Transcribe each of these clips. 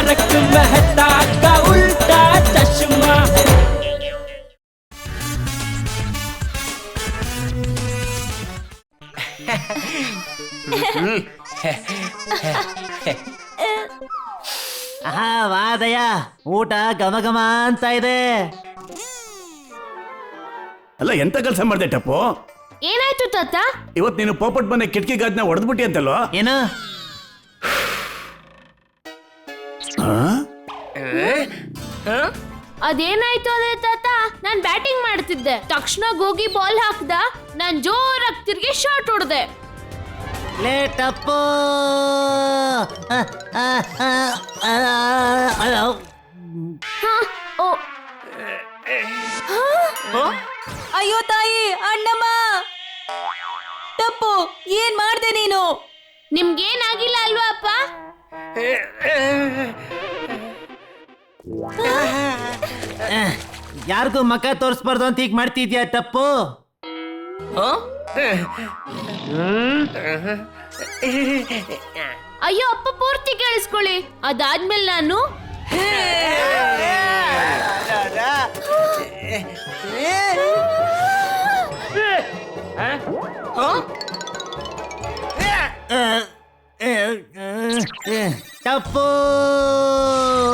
तारक मेहता का उल्टा चश्मा। ವಾದಯ್ಯ, ಊಟ ಘಮ ಘಮ ಅಂತ ಇದೆ. ಅಲ್ಲ, ಎಂತ ಕೆಲಸ ಮಾಡ್ದೆ ಟಪ್ಪು? ಏನಾಯ್ತು ತಾತ? ಇವತ್ತು ನೀನು ಪೋಪಟ್ ಮನೆ ಕಿಟಕಿ ಗಾಜನ ಹೊಡೆದ್ಬಿಟ್ಟಿ ಅಂತಲ್ವಾ? ಏನು? ಅದೇನಾಯ್ತು ಅದೇ ತಾತ, ನಾನ್ ಬ್ಯಾಟಿಂಗ್ ಮಾಡ್ತಿದ್ದೆ. ತಕ್ಷಣ ಗೋಗಿ ಬಾಲ್ ಹಾಕ್ದ, ನಾನ್ ಜೋರಾಗಿ ತಿರ್ಗಿ ಶಾಟ್ ಹೊಡೆದೆ. ಲೇಟಪ್ಪು. ಅಯ್ಯೋ ತಾಯಿ, ಅಣ್ಣಮ್ಮ, ತಪ್ಪು ಏನ್ ಮಾಡ್ದೆ ನೀನು? ನಿಮ್ಗೇನಾಗಿಲ್ಲ ಅಲ್ವಾ ಅಪ್ಪ? ಯಾರಿಗೂ ಮಕ್ಕ ತೋರಿಸ್ಬಾರ್ದು ಅಂತ ಈಗ ಮಾಡ್ತಿದ್ಯಾ ತಪ್ಪು? ಅಯ್ಯೋ ಅಪ್ಪ, ಪೂರ್ತಿ ಕೇಳಿಸ್ಕೊಳ್ಳಿ. ಅದಾದ್ಮೇಲೆ ನಾನು ತಪ್ಪು.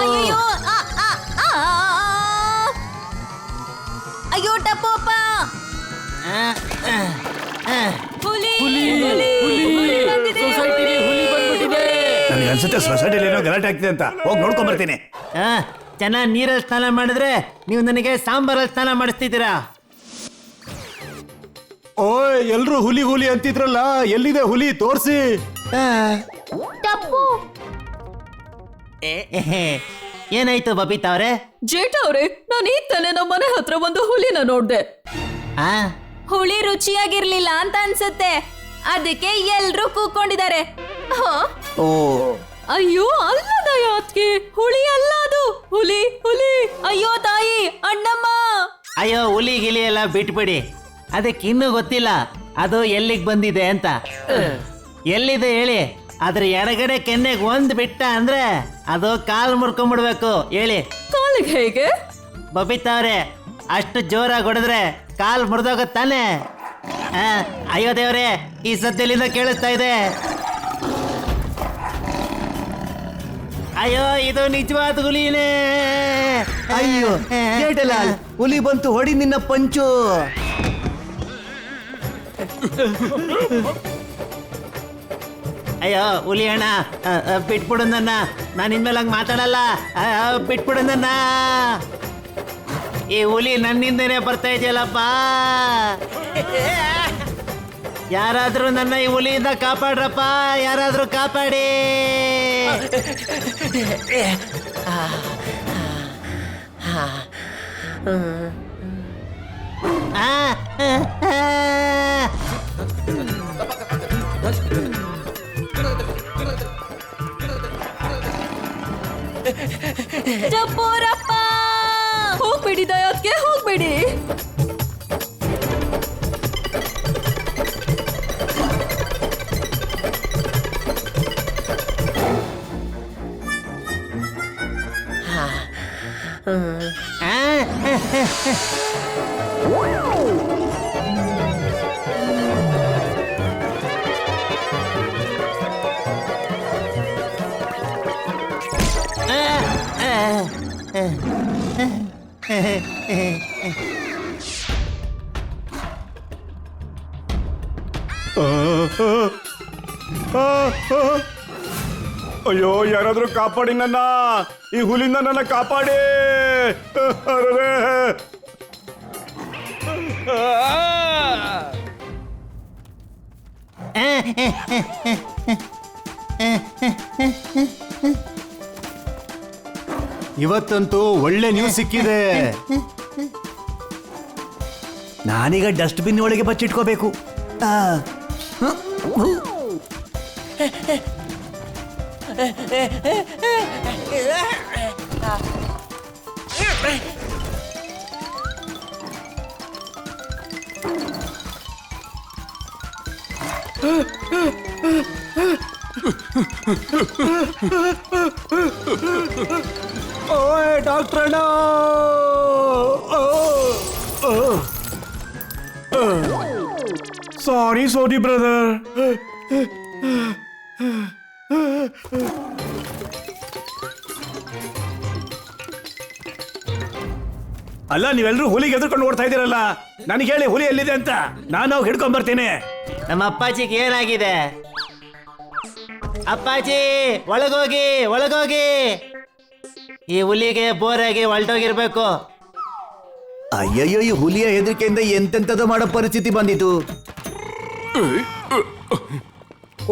ಅಯ್ಯೋ ಅಯ್ಯೋ ಟಪ್ಪಪ್ಪ, ಹುಲಿ ನನಗೆ ಅನ್ಸುತ್ತೆ ಸೊಸೈಟಿಲಿ ಏನೋ ಗಲಾಟೆ ಆಗ್ತಿದೆ ಅಂತ. ಹೋಗಿ ನೋಡ್ಕೊಂಡ್ ಬರ್ತೀನಿ. ಚೆನ್ನಾಗಿ ನೀರಲ್ಲಿ ಸ್ನಾನ ಮಾಡಿದ್ರೆ ನೀವು ನನಗೆ ಸಾಂಬಾರಲ್ಲಿ ಸ್ನಾನ ಮಾಡಿಸ್ತಿದ್ದೀರಾ. ಓಯ್, ಎಲ್ರು ಹುಲಿ ಹುಲಿ ಅಂತಿದ್ರಲ್ಲ, ಎಲ್ಲಿದೆ ಹುಲಿ? ತೋರ್ಸಿ. ತಪ್ಪು. ಏನಾಯ್ತು ಬಬಿತಾ ಅವ್ರೆ? ಜೇಠ ಅವ್ರೆ, ನಾನು ಈಗ ತಾನೆ ನಮ್ಮ ಮನೆ ಹತ್ರ ಒಂದು ಹುಲಿನ ನೋಡ್ದೆ. ಹುಳಿ ರುಚಿಯಾಗಿರ್ಲಿಲ್ಲ ಅಂತ ಅನ್ಸುತ್ತೆ, ಅದಕ್ಕೆ ಎಲ್ರು ಕೂಕೊಂಡಿದ್ದಾರೆ. ಓ, ಅಯ್ಯೋ ಅಲ್ಲದ ಯಾತ್ಗೆ, ಹುಳಿ ಅಲ್ಲ ಅದು, ಹುಲಿ ಹುಲಿ. ಅಯ್ಯೋ ತಾಯಿ, ಅಣ್ಣಮ್ಮ. ಅಯ್ಯೋ, ಹುಲಿ ಗಿಲಿ ಎಲ್ಲ ಬಿಟ್ಬಿಡಿ. ಅದಕ್ಕೆ ಇನ್ನೂ ಗೊತ್ತಿಲ್ಲ ಅದು ಎಲ್ಲಿಗೆ ಬಂದಿದೆ ಅಂತ. ಎಲ್ಲಿದೆ ಹೇಳಿ. ಅದ್ರ ಎಡಗಡೆ ಕೆನ್ನೆಗೆ ಒಂದ್ ಬಿಟ್ಟ ಅಂದ್ರೆ ಅದು ಕಾಲು ಮುರ್ಕೊಂಡ್ಬಿಡ್ಬೇಕು. ಹೇಳಿ. ಕಾಲಿಗೆ ಹೇಗೆ? ಬಬಿತಾ ಅವ್ರೆ, ಅಷ್ಟು ಜೋರಾಗಿ ಹೊಡೆದ್ರೆ ಕಾಲು ಮುರಿದೋಗತ್ತಾನೆ. ಅಯ್ಯೋ ದೇವ್ರೆ, ಈ ಸದ್ಯಲಿಂದ ಕೇಳಿಸ್ತಾ ಇದೆ. ಅಯ್ಯೋ, ಇದು ನಿಜವಾದ ಹುಲಿನೇ. ಅಯ್ಯೋ ಜೇಠಲಾಲ್, ಹುಲಿ ಬಂತು, ಹೊಡಿ ನಿನ್ನ ಪಂಚು. ಅಯ್ಯೋ ಹುಲಿ ಅಣ್ಣ, ಬಿಟ್ಬಿಡು ನನ್ನ. ನಾನು ಇನ್ಮೇಲೆ ಹಂಗೆ ಮಾತಾಡಲ್ಲ. ಬಿಟ್ಬಿಡು ನನ್ನ. ಈ ಹುಲಿ ನನ್ನಿಂದನೇ ಬರ್ತಾ ಇದೆಯಲ್ಲಪ್ಪ. ಯಾರಾದ್ರೂ ನನ್ನ ಈ ಹುಲಿಯಿಂದ ಕಾಪಾಡ್ರಪ್ಪ, ಯಾರಾದ್ರೂ ಕಾಪಾಡಿ. ಜಪ್ಪೋರಪ್ಪ, ಹೋಗ್ಬೇಡಿ ದಯಾತ್ಗೆ, ಹೋಗ್ಬೇಡಿ. ಅಯ್ಯೋ, ಯಾರಾದ್ರೂ ಕಾಪಾಡಿ ನನ್ನ, ಈ ಹುಲಿಂದ ನನ್ನ ಕಾಪಾಡಿ. ಇವತ್ತಂತೂ ಒಳ್ಳೆ ನ್ಯೂಸ್ ಸಿಕ್ಕಿದೆ. ನಾನೀಗ ಡಸ್ಟ್ಬಿನ್ ಒಳಗೆ ಬಚ್ಚಿಟ್ಕೋಬೇಕು. ಓಯ್ ಡಾಕ್ಟ್ರಣ್ಣ, ಸಾರಿ ಸೋನಿ ಬ್ರದರ್. ಅಲ್ಲ, ನೀವೆಲ್ಲರೂ ಹುಲಿಗೆ ಎದುರ್ಕೊಂಡು ಓಡ್ತಾ ಇದ್ದೀರಲ್ಲ, ನನಗೆ ಹೇಳಿ ಹುಲಿ ಎಲ್ಲಿದೆ ಅಂತ, ನಾನು ಹಿಡ್ಕೊಂಡ್ ಬರ್ತೀನಿ. ನಮ್ಮ ಅಪ್ಪಾಜಿಗೆ ಏನಾಗಿದೆ? ಅಪ್ಪಾಜಿ, ಒಳಗೋಗಿ ಒಳಗೋಗಿ. ಈ ಹುಲಿಗೆ ಬೋರಾಗಿ ಹೊಲ್ಟೋಗಿರ್ಬೇಕು. ಅಯ್ಯಯ್ಯೋ, ಈ ಹುಲಿಯ ಹೆದರಿಕೆಯಿಂದ ಎಂತೆಂತದೋ ಮಾಡೋ ಪರಿಸ್ಥಿತಿ ಬಂದಿತ್ತು.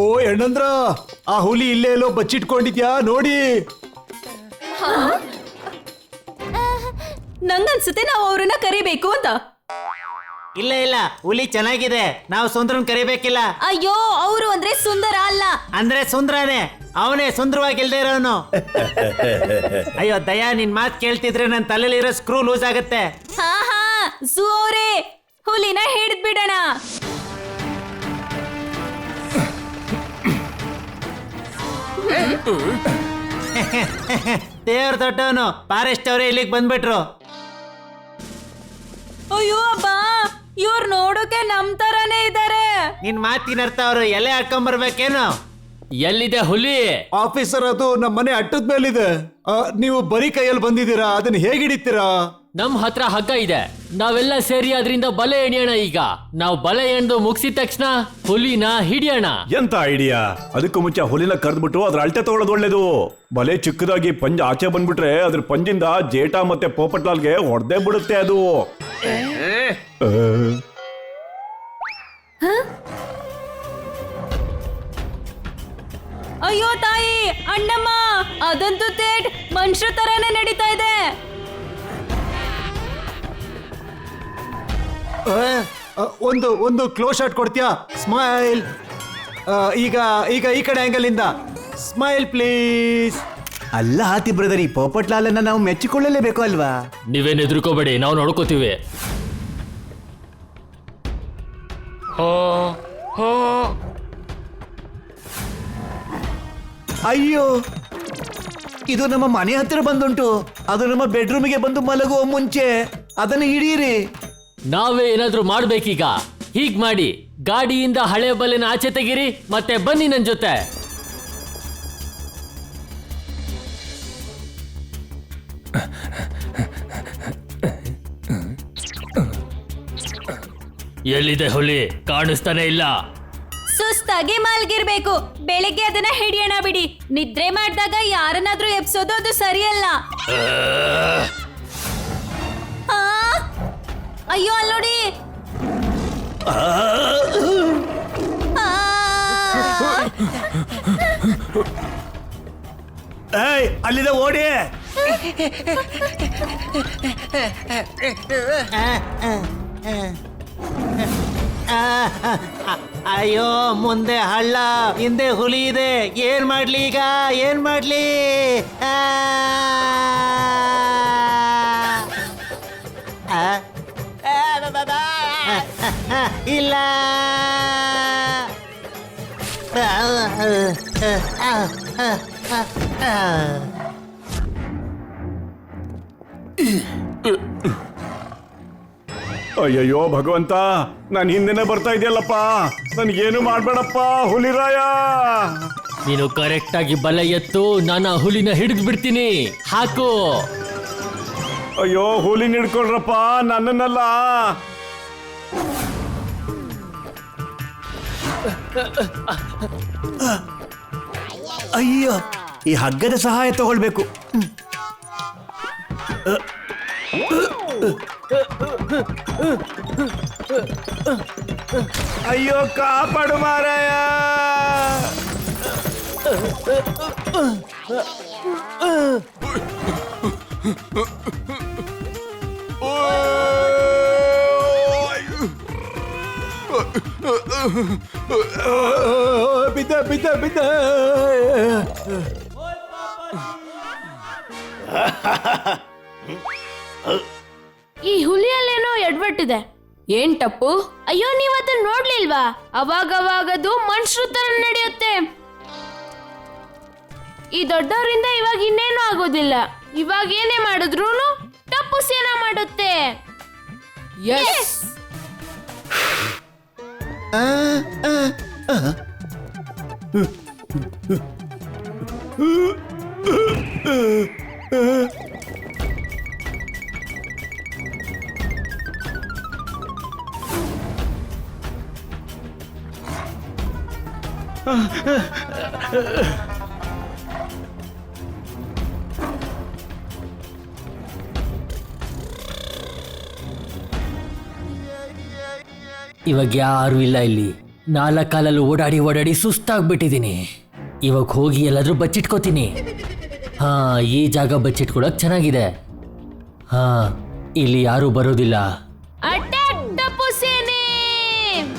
ಓ ಅಣ್ಣಂದ್ರ, ಆ ಹುಲಿ ಇಲ್ಲೇ ಎಲ್ಲೋ ಬಚ್ಚಿಟ್ಕೊಂಡಿದ್ಯಾ ನೋಡಿ. ನಂಗನ್ಸುತ್ತೆ ನಾವು ಅವ್ರನ್ನ ಕರಿಬೇಕು ಅಂತ. ಇಲ್ಲ ಇಲ್ಲ, ಹುಲಿ ಚೆನ್ನಾಗಿದೆ, ನಾವು ಸುಂದ್ರನ್ ಕರಿಬೇಕಿಲ್ಲ. ಅಯ್ಯೋ, ಅವರು ಅಂದ್ರೆ ಸುಂದರ ಅಲ್ಲ. ಅಂದ್ರೆ ಸುಂದ್ರನೇ, ಅವನೇ ಸುಂದರವಾಗಿಲ್ದೇ ಇರೋನು. ಅಯ್ಯೋ ದಯಾ, ನಿನ್ ಮಾತ್ ಕೇಳ್ತಿದ್ರೆ ನನ್ನ ತಲೆಲಿರೋ ಸ್ಕ್ರೂ ಲೂಸ್ ಆಗತ್ತೆ. ಹಾ ಹಾ, ಝೂ ಅವರೇ, ಹುಲಿನ ಹಿಡಿದ್ ಬಿಡೋಣ. ದೇವ್ರ ದೊಡ್ಡವನು, ಫಾರೆಸ್ಟ್ ಅವರೇ ಇಲ್ಲಿಗೆ ಬಂದ್ಬಿಟ್ರು. ಅಯ್ಯೋ ಅಬ್ಬಾ, ಇವ್ರು ನೋಡೋಕೆ ನಮ್ ತರಾನೇ ಇದ್ದಾರೆ. ನಿನ್ ಮಾತಿನ ಅರ್ಥ ಅವರು ಎಲೆ ಹಾಕೊಂಡ್ ಬರ್ಬೇಕೇನು? ಎಲ್ಲಿದೆ ಹುಲಿ? ಆಫೀಸರ್, ಅದು ನಮ್ಮ ಮನೆ ಅಟ್ಟದ ಮೇಲಿದೆ. ನೀವು ಬರೀ ಕೈಯಲ್ಲಿ ಬಂದಿದ್ದೀರಾ, ಅದನ್ನ ಹೇಗೆ ಹಿಡಿತೀರಾ? ನಮ್ ಹತ್ರ ಹಗ್ಗ ಇದೆ, ನಾವೆಲ್ಲ ಸೇರಿ ಅದರಿಂದ ಬಲೆ ಎಣಿಯೋಣ. ಈಗ ನಾವು ಬಲೆ ಎಣ್ದು ಮುಗಿಸಿದ ತಕ್ಷಣ ಹುಲಿನ ಹಿಡಿಯೋಣ. ಎಂತ ಐಡಿಯಾ! ಅದಕ್ಕೂ ಮುಂಚೆ ಹುಲಿನ ಕರೆದ್ಬಿಟ್ಟು ಅದ್ರ ಅಳತೆ ತಗೊಳ್ಳೋದು ಒಳ್ಳೇದು. ಬಲೆ ಚಿಕ್ಕದಾಗಿ ಪಂಜ ಆಚೆ ಬಂದ್ಬಿಟ್ರೆ ಅದ್ರ ಪಂಜಿಂದ ಜೇಟ ಮತ್ತೆ ಪೋಪಟ್ಲಾಲ್ಗೆ ಹೊಡೆದೇ ಬಿಡುತ್ತೆ ಅದು. ಅಯ್ಯೋ ತಾಯಿ, ಅಣ್ಣಮ್ಮ, ಅದಂತೂ ತೇಟ್ ಮನುಷ್ಯ ತರಾನೇ ನಡೀತಾ ಇದೆ. ಒಂದು ಕ್ಲೋಸ್ ಶಾಟ್ ಕೊಡ್ತೀಯಾ? ಸ್ಮೈಲ್. ಈಗ ಈಗ ಈ ಕಡೆ ಆಂಗಲ್ ಇಂದ ಸ್ಮೈಲ್ ಪ್ಲೀಸ್. ಅಲ್ಲ ಹಾತಿ ಬ್ರದರ್, ಈ ಪೋಪಟ್ಲಾಲನ್ನ ನಾವು ಮೆಚ್ಚಿಕೊಳ್ಳಲೇಬೇಕು ಅಲ್ವಾ? ನೀವೇನ್ ಎದುರ್ಕೋಬೇಡಿ, ನಾವು ನೋಡ್ಕೋತೀವಿ. ಅಯ್ಯೋ, ಇದು ನಮ್ಮ ಮನೆ ಹತ್ತಿರ ಬಂದುಂಟು. ಅದು ನಮ್ಮ ಬೆಡ್ರೂಮಿಗೆ ಬಂದು ಮಲಗುವ ಮುಂಚೆ ಅದನ್ನು ಹಿಡೀರಿ. ನಾವೇ ಏನಾದ್ರೂ ಮಾಡ್ಬೇಕೀಗ. ಹೀಗ್ ಮಾಡಿ, ಗಾಡಿಯಿಂದ ಹಳೆ ಬಲೆನ ಆಚೆ ತೆಗೀರಿ, ಮತ್ತೆ ಬನ್ನಿ ನನ್ ಜೊತೆ. ಎಲ್ಲಿದೆ ಹುಲಿ? ಕಾಣಿಸ್ತಾನೆ ಇಲ್ಲ. ಸುಸ್ತಾಗಿ ಮಲ್ಗಿರ್ಬೇಕು. ಬೆಳಿಗ್ಗೆ ಅದನ್ನ ಹಿಡಿಯೋಣ ಬಿಡಿ. ನಿದ್ರೆ ಮಾಡಿದಾಗ ಯಾರನ್ನಾದ್ರೂ ಎಬ್ಸೋದು ಅದು ಸರಿಯಲ್ಲ. ಆ, ಅಯ್ಯೋ ಅಲ್ ನೋಡಿ. ಏಯ್, ಅಲ್ಲಿದೆ, ಓಡಿ. ಅಯ್ಯೋ, ಮುಂದೆ ಹಳ್ಳ, ಹಿಂದೆ ಹುಲಿ ಇದೆ. ಏನ್ ಮಾಡ್ಲಿ ಈಗ? ಏನ್ ಮಾಡ್ಲಿ? ಇಲ್ಲ. ಅಯ್ಯಯ್ಯೋ ಭಗವಂತ, ನಾನು ಹಿಂದೆನೆ ಬರ್ತಾ ಇದೆಯಲ್ಲಪ್ಪ, ನನ್ಗೇನು ಮಾಡ್ಬೇಡಪ್ಪ ಹುಲಿರಾಯ. ನೀನು ಕರೆಕ್ಟ್ ಆಗಿ ಬಲೆ ಎತ್ತು, ನಾನು ಹುಲಿನ ಹಿಡಿದು ಬಿಡ್ತೀನಿ. ಹಾಕು. ಅಯ್ಯೋ, ಹುಲಿನ ಹಿಡ್ಕೊಳ್ರಪ್ಪ, ನನ್ನನ್ನಲ್ಲ. ಅಯ್ಯೋ, ಈ ಹಗ್ಗದ ಸಹಾಯ ತಗೊಳ್ಬೇಕು. ಅಯ್ಯೋ, ಕಾಪಾಡು ಮಾರಾಯ. ಬಿದ್ದ ಬಿದ್ದ ಬಿದ್ದ. ಈ ಹುಲಿಯಲ್ಲೇನೋ ಎಡ್ವಟ್ಟಿದೆ. ಏನ್ ಟಪ್ಪು? ಅಯ್ಯೋ, ನೀವ್ ಅದನ್ನ ನೋಡ್ಲಿಲ್ವಾ? ಅವಾಗವಾಗದು ಮನುಷ್ಯರ ತರ ನಡೆಯುತ್ತೆ. ಈ ದೊಡ್ಡವರಿಂದ ಇವಾಗ ಇನ್ನೇನು ಆಗೋದಿಲ್ಲ. ಇವಾಗ ಏನೇ ಮಾಡಿದ್ರು ಟಪ್ಪು ಸೇನ ಮಾಡುತ್ತೆ. ಎಸ್ ಇವಾಗ ಯಾರು ಇಲ್ಲ ಇಲ್ಲಿ. 4 ಕಾಲಲ್ಲಿ ಓಡಾಡಿ ಸುಸ್ತಾಗ್ಬಿಟ್ಟಿದ್ದೀನಿ. ಇವಾಗ ಹೋಗಿ ಎಲ್ಲಾದ್ರೂ ಬಚ್ಚಿಟ್ಕೋತೀನಿ. ಹಾ, ಈ ಜಾಗ ಬಚ್ಚಿಟ್ಕೊಳಕ್ ಚೆನ್ನಾಗಿದೆ. ಹಾ, ಇಲ್ಲಿ ಯಾರು ಬರೋದಿಲ್ಲ. ಅಟ್ಯಾಕ್ ಟಪ್ಪು ಸೇನೆ.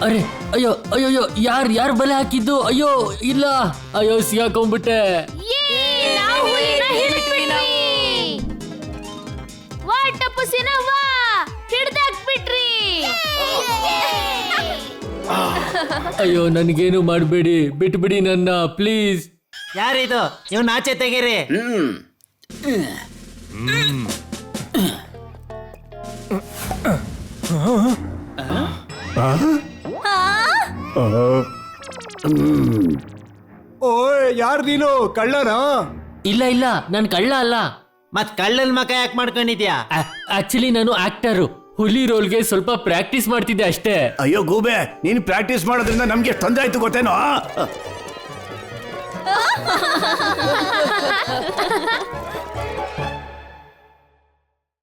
ಅರೆ ಅಯ್ಯೋ ಅಯ್ಯೋ ಯಾರು ಬಲೆ ಹಾಕಿದ್ದು? ಅಯ್ಯೋ ಇಲ್ಲ, ಅಯ್ಯೋ ಸಿಗಾಕೊಂಡ್ಬಿಟ್ಟೆ. ನಾವು ಹುಲಿನ ಹಿಡಿದ್ಬಿಟ್ವಿ. ವಾ ಟಪ್ಪು ಸೇನ ವಾ, ಹಿಡ್ದಾಕ್ಬಿಟ್ರಿ. ಅಯ್ಯೋ ನನ್ಗೇನು ಮಾಡಬೇಡಿ, ಬಿಟ್ಬಿಡಿ ನನ್ನ ಪ್ಲೀಸ್. ಯಾರಿದು? ಇವ್ನ ಆಚೆ ತೆಗೀರಿ. ಓಯ್, ಯಾರು ನೀನು? ಕಳ್ಳನಾ? ಇಲ್ಲ ನಾನು ಕಳ್ಳ ಅಲ್ಲ. ಮತ್ ಕಳ್ಳನ್ ಮಕ ಯಾಕೆ ಮಾಡ್ಕೊಂಡಿದ್ಯಾ? ಆಕ್ಚುಲಿ ನಾನು ಆಕ್ಟರು. ಹುಲಿ ರೋಲ್ಗೆ ಸ್ವಲ್ಪ ಪ್ರಾಕ್ಟೀಸ್ ಮಾಡ್ತಿದ್ದೆ ಅಷ್ಟೇ. ಅಯ್ಯೋ ಗೂಬೆ, ನೀನು ಪ್ರಾಕ್ಟೀಸ್ ಮಾಡೋದ್ರಿಂದ ನಮ್ಗೆ ತೊಂದರೆ ಆಯ್ತು ಗೊತ್ತೇನೋ?